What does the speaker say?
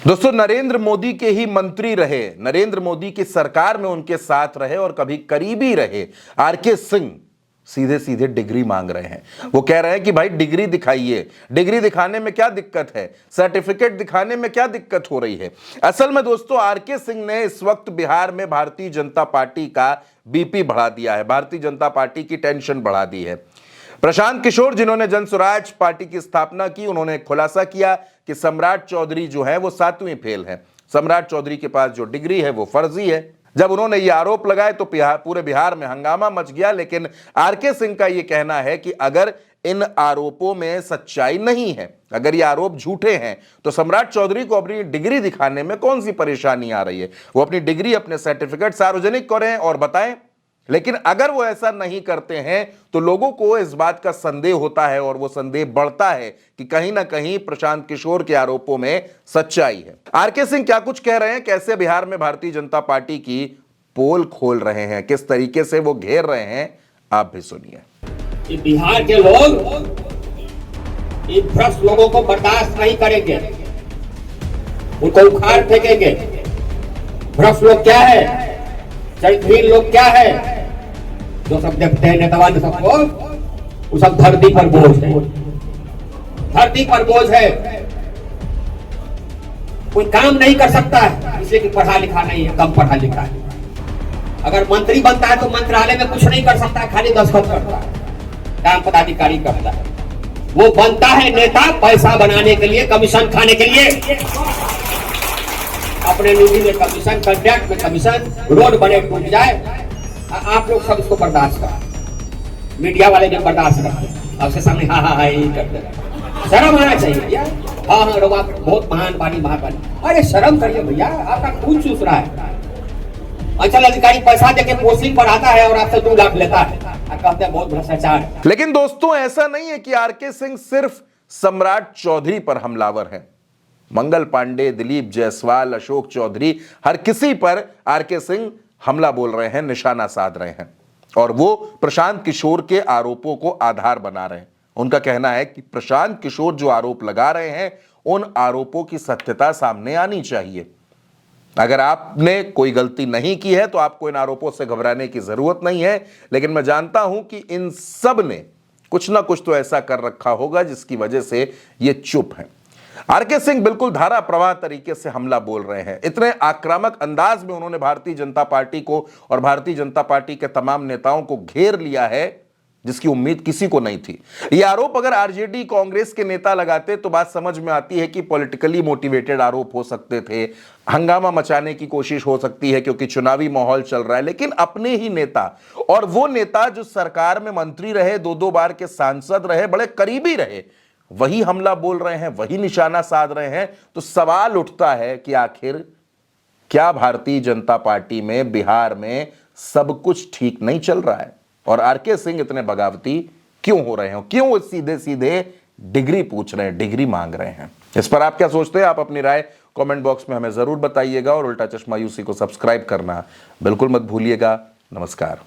दोस्तों, नरेंद्र मोदी के ही मंत्री रहे, नरेंद्र मोदी की सरकार में उनके साथ रहे और कभी करीबी रहे आरके सिंह सीधे सीधे डिग्री मांग रहे हैं। वो कह रहे हैं कि भाई डिग्री दिखाइए, डिग्री दिखाने में क्या दिक्कत है, सर्टिफिकेट दिखाने में क्या दिक्कत हो रही है। असल में दोस्तों, आरके सिंह ने इस वक्त बिहार में भारतीय जनता पार्टी का बीपी बढ़ा दिया है, भारतीय जनता पार्टी की टेंशन बढ़ा दी है। प्रशांत किशोर, जिन्होंने जनसुराज पार्टी की स्थापना की, उन्होंने खुलासा किया कि सम्राट चौधरी जो है वो 7वीं फेल है, सम्राट चौधरी के पास जो डिग्री है वो फर्जी है। जब उन्होंने ये आरोप लगाए तो पूरे बिहार में हंगामा मच गया। लेकिन आरके सिंह का ये कहना है कि अगर इन आरोपों में सच्चाई नहीं है, अगर ये आरोप झूठे हैं, तो सम्राट चौधरी को अपनी डिग्री दिखाने में कौन सी परेशानी आ रही है। वो अपनी डिग्री, अपने सर्टिफिकेट सार्वजनिक करें और बताएं। लेकिन अगर वो ऐसा नहीं करते हैं तो लोगों को इस बात का संदेह होता है और वो संदेह बढ़ता है कि कहीं ना कहीं प्रशांत किशोर के आरोपों में सच्चाई है। आरके सिंह क्या कुछ कह रहे हैं, कैसे बिहार में भारतीय जनता पार्टी की पोल खोल रहे हैं, किस तरीके से वो घेर रहे हैं, आप भी सुनिए। बिहार के लोग इन भ्रष्ट लोगों को बर्दाश्त नहीं करेंगे, उनको उखाड़ फेंकेंगे। भ्रष्ट लोग क्या है, चरित्रहीन लोग क्या है, जो सब देखते हैं नेतावान सबको, वो सब धरती पर बोझ है, धरती पर बोझ है। कोई काम नहीं कर सकता है इसलिए कि पढ़ा लिखा नहीं है, कम पढ़ा लिखा है। अगर मंत्री बनता है तो मंत्रालय में कुछ नहीं कर सकता है, खाली दस्तखत करता है, काम पदाधिकारी करता है। वो बनता है नेता पैसा बनाने के लिए, कमीशन खाने के लिए, अपने निधि में कमीशन, कंट्रैक्ट में कमीशन, रोड बने टूट जाए, आप लोग सब इसको बर्दाश्त कर, मीडिया वाले भी बर्दाश्त करते हैं, आपके सामने हाँ हाँ हाँ यही करते हैं। शर्म आना चाहिए भैया। हाँ हाँ लोग आप बहुत महान बानी, अरे शर्म करिए भैया, आपका खून चूस रहा है। अंचल अधिकारी पैसा देके पोस्टिंग पर आता है और आपसे 2 लाख लेता है, कहते हैं बहुत भ्रष्टाचार। लेकिन दोस्तों, ऐसा नहीं है कि आरके सिंह सिर्फ सम्राट चौधरी पर हमलावर हैं। मंगल पांडे, दिलीप जायसवाल, अशोक चौधरी, हर किसी पर आरके सिंह हमला बोल रहे हैं, निशाना साध रहे हैं और वो प्रशांत किशोर के आरोपों को आधार बना रहे हैं। उनका कहना है कि प्रशांत किशोर जो आरोप लगा रहे हैं, उन आरोपों की सत्यता सामने आनी चाहिए। अगर आपने कोई गलती नहीं की है तो आपको इन आरोपों से घबराने की जरूरत नहीं है। लेकिन मैं जानता हूं कि इन सब ने कुछ ना कुछ तो ऐसा कर रखा होगा जिसकी वजह से ये चुप हैं। आरके सिंह बिल्कुल धारा प्रवाह तरीके से हमला बोल रहे हैं। इतने आक्रामक अंदाज में उन्होंने भारतीय जनता पार्टी को और भारतीय जनता पार्टी के तमाम नेताओं को घेर लिया है जिसकी उम्मीद किसी को नहीं थी। ये आरोप अगर आरजेडी कांग्रेस के नेता लगाते तो बात समझ में आती है कि पॉलिटिकली मोटिवेटेड आरोप हो सकते थे, हंगामा मचाने की कोशिश हो सकती है क्योंकि चुनावी माहौल चल रहा है। लेकिन अपने ही नेता, और वो नेता जो सरकार में मंत्री रहे, 2-2 बार के सांसद रहे, बड़े करीबी रहे, वही हमला बोल रहे हैं, वही निशाना साध रहे हैं। तो सवाल उठता है कि आखिर क्या भारतीय जनता पार्टी में बिहार में सब कुछ ठीक नहीं चल रहा है और आरके सिंह इतने बगावती क्यों हो रहे हैं, क्यों सीधे सीधे डिग्री पूछ रहे हैं, डिग्री मांग रहे हैं। इस पर आप क्या सोचते हैं? आप अपनी राय कमेंट बॉक्स में हमें जरूर बताइएगा और उल्टा चश्मा यूसी को सब्सक्राइब करना बिल्कुल मत भूलिएगा। नमस्कार।